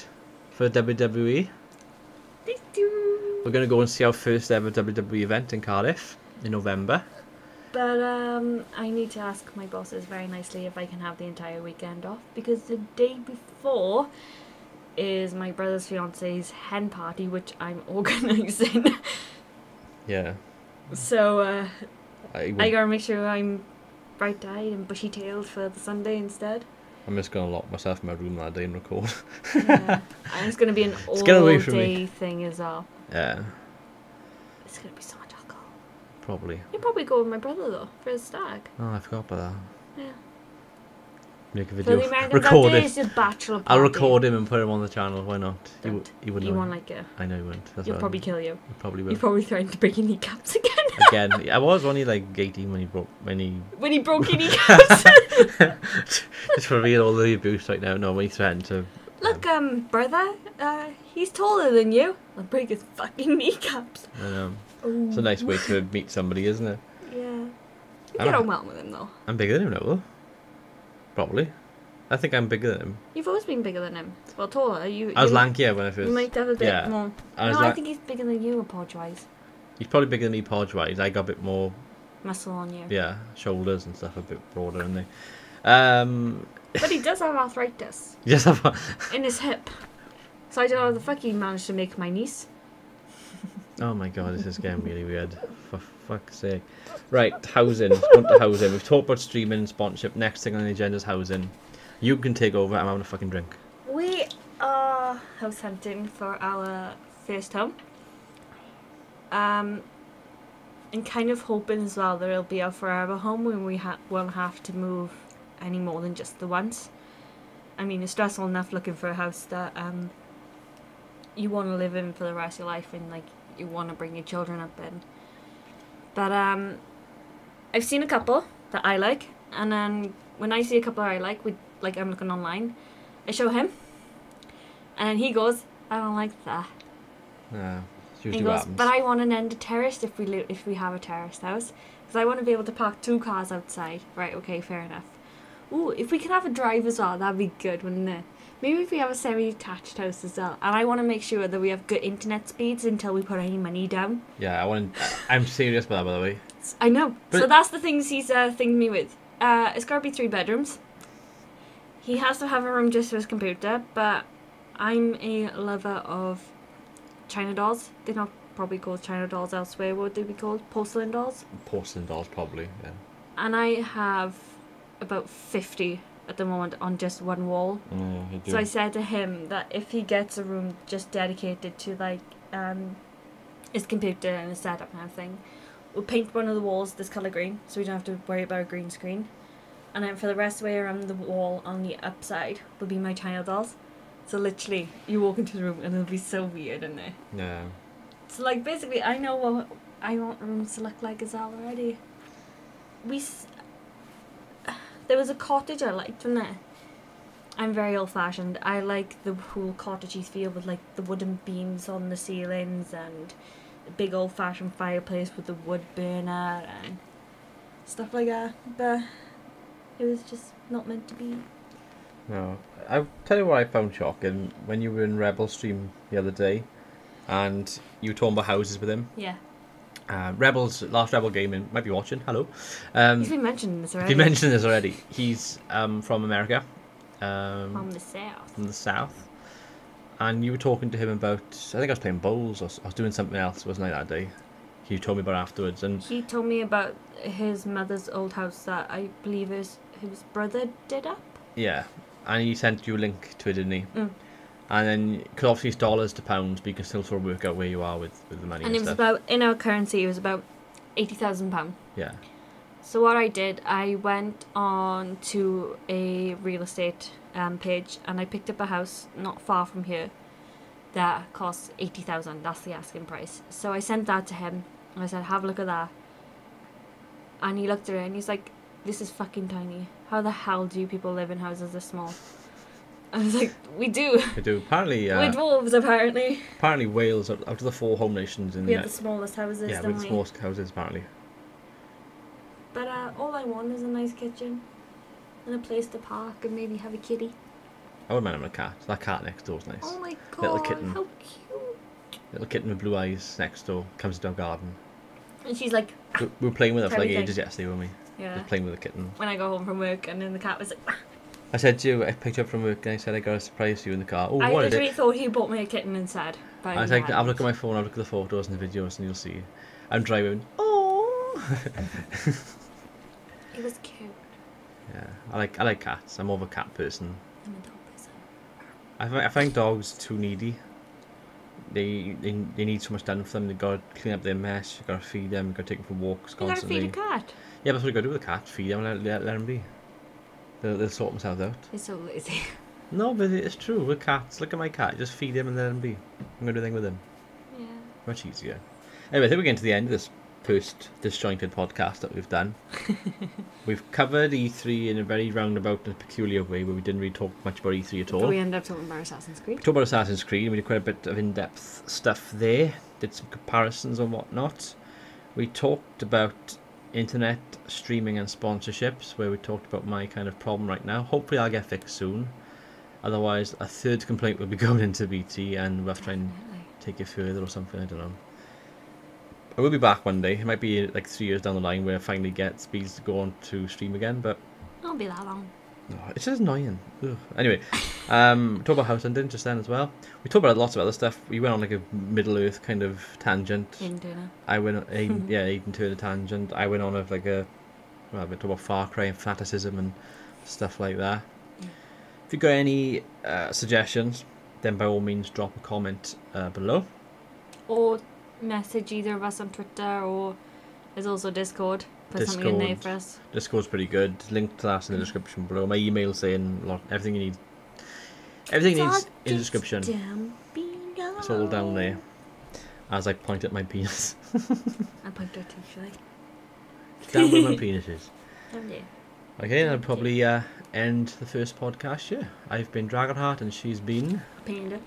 for WWE? We're going to go and see our first ever WWE event in Cardiff in November. But I need to ask my bosses very nicely if I can have the entire weekend off, because the day before is my brother's fiance's hen party, which I'm organising. Yeah. So I gotta make sure I'm bright-eyed and bushy-tailed for the Sunday instead. I'm just going to lock myself in my room that day and record. Yeah. And it's gonna be an get away from all-day me. thing as well. Yeah, It's gonna be so much alcohol. probably. You'll probably go with my brother though for his stag. Oh, I forgot about that. Yeah. Make a For the video. Americans Record out there, it. it's just bachelor party. I'll record him and put him on the channel. Why not? He Don't. wouldn't. He know. won't like it. I know he wouldn't. That's He'll what probably kill you. He probably will. You probably threatened to break your kneecaps again. Again, I was only like 18 when he When he broke your kneecaps. just for real all the abuse right now. No, when he threatened to. Look, brother, he's taller than you. I'll break his fucking kneecaps. It's a nice way to meet somebody, isn't it? Yeah. You I get don't- on well with him though. I'm bigger than him now, though. Probably. I think I'm bigger than him. You've always been bigger than him. Well, taller. I was lankier when I first. You might have a bit yeah. more. I was No, I la- think he's bigger than you, apologize. He's probably bigger than me, podge-wise. I got a bit more, Muscle on you. yeah, shoulders and stuff, a bit broader, and they. But he does have arthritis Just have. in his hip. So I don't know how the fuck he managed to make my niece. Oh my god, this is getting really weird. For fuck's sake. Right, housing. On to housing. We've talked about streaming and sponsorship. Next thing on the agenda is housing. You can take over. I'm having a fucking drink. We are house hunting for our first home. And kind of hoping as well that it'll be our forever home when we won't have to move any more than just the once. I mean, it's stressful enough looking for a house that you want to live in for the rest of your life and like you want to bring your children up in. But I've seen a couple that I like, and then when I see a couple that I like, I'm looking online, I show him, and then he goes, "I don't like that." Yeah, it's And usually he what goes, happens. "But I want an end terrace if we have a terraced house, because I want to be able to park 2 cars outside." Right? Okay, fair enough. Ooh, if we could have a drive as well, that'd be good, wouldn't it? Maybe if we have a semi-detached house as well, and I want to make sure that we have good internet speeds until we put any money down. Yeah, I'm serious about that, by the way. I know. But- So that's the things he's thinking me with. It's got to be 3 bedrooms. He has to have a room just for his computer, but I'm a lover of China dolls. They're not probably called China dolls elsewhere. What would they be called? Porcelain dolls? Porcelain dolls, probably, yeah. And I have about 50 at the moment on just one wall. Yeah, you do. So I said to him that if he gets a room just dedicated to like his computer and his setup and everything. We'll paint one of the walls this colour green, so we don't have to worry about a green screen. And then for the rest of the way around the wall on the upside will be my child dolls. So literally, you walk into the room and it'll be so weird in there. Yeah. So like basically, I know what I want the rooms to look like as well already. There was a cottage I liked from there. I'm very old fashioned. I like the whole cottagey feel with like the wooden beams on the ceilings and a big old fashioned fireplace with the wood burner and stuff like that. But it was just not meant to be. No. I'll tell you what I found shocking when you were in Rebel stream the other day and you were talking about houses with him. Yeah. Rebel's last Rebel gaming might be watching. Hello. He's been mentioning this already. You mentioned this already. He's from America. From the south. From the south. And you were talking to him about, I think I was playing bowls or I was doing something else, wasn't I, that day? He told me about afterwards. And he told me about his mother's old house that I believe his brother did up. Yeah. And he sent you a link to it, didn't he? Mm. And then, because obviously it's dollars to pounds, but you can still sort of work out where you are with the money and it was stuff. about, in our currency, it was about £80,000. Yeah. So what I did, I went on to a real estate page and I picked up a house not far from here that costs £80,000. That's the asking price. So I sent that to him and I said, have a look at that. And he looked at it and he's like, this is fucking tiny. How the hell do you people live in houses this small? I was like, we do. We do. Apparently, we're dwarves, apparently. Apparently Wales, out of the 4 home nations in we have the smallest houses, yeah, don't we're the smallest houses, apparently. But all I want is a nice kitchen and a place to park and maybe have a kitty. I wouldn't mind having a cat. That cat next door is nice. Oh my god, little kitten. how cute. Little kitten with blue eyes next door, comes into our garden. And she's like... We were playing with her for like Everything. ages yesterday, weren't we? Yeah. Just playing with the kitten. When I go home from work and then the cat was like... I said to you, I picked you up from work and I said I got a surprise for you in the car. Oh, I what is literally it? thought he bought me a kitten instead. I was like, have a look at my phone, have a look at the photos and the videos and you'll see. I'm driving. Oh! It was cute. Yeah, I like cats. I'm more of a cat person. I'm a dog person. I find dogs too needy. They need so much done for them. They've got to clean up their mess. You've got to feed them. You've got to take them for walks constantly. You gotta feed a cat. Yeah, that's what you got to do with a cat. Feed them and let them be. They'll sort themselves out. They're so lazy. No, but it's true. With cats, look at my cat. Just feed him and let him be. I'm going to do anything with him. Yeah. Much easier. Anyway, I think we're getting to the end of this first disjointed podcast that we've done. We've covered E3 in a very roundabout and peculiar way where we didn't really talk much about E3 at all. But we ended up talking about Assassin's Creed. We talked about Assassin's Creed and we did quite a bit of in-depth stuff there. Did some comparisons and whatnot. We talked about internet streaming and sponsorships where we talked about my kind of problem right now. Hopefully I'll get fixed soon. Otherwise a third complaint will be going into BT and we'll have to try and take it further or something, I don't know. I will be back one day. It might be like 3 years down the line where I finally get speeds to go on to stream again, but It won't be that long. no, it's just annoying. Ugh. Anyway, talk about house hunting just then as well. We talked about lots of other stuff. We went on like a Middle Earth kind of tangent. Aiden Turner. I went on Aiden Turner tangent. I went on a we talked about Far Cry and fanaticism and stuff like that. Yeah. If you've got any suggestions, then by all means drop a comment below. Or message either of us on Twitter, or there's also Discord. Put something in there for us. Discord's pretty good. Link to that in the description below. My email's saying everything you need. Everything you need is in the description. It's all down there. As I point at my penis. I point at it too, shall I? Down where my penis is. Down there. Okay, I'll probably end the first podcast here. I've been Dragonheart and she's been... Panda.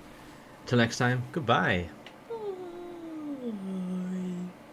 Till next time, goodbye.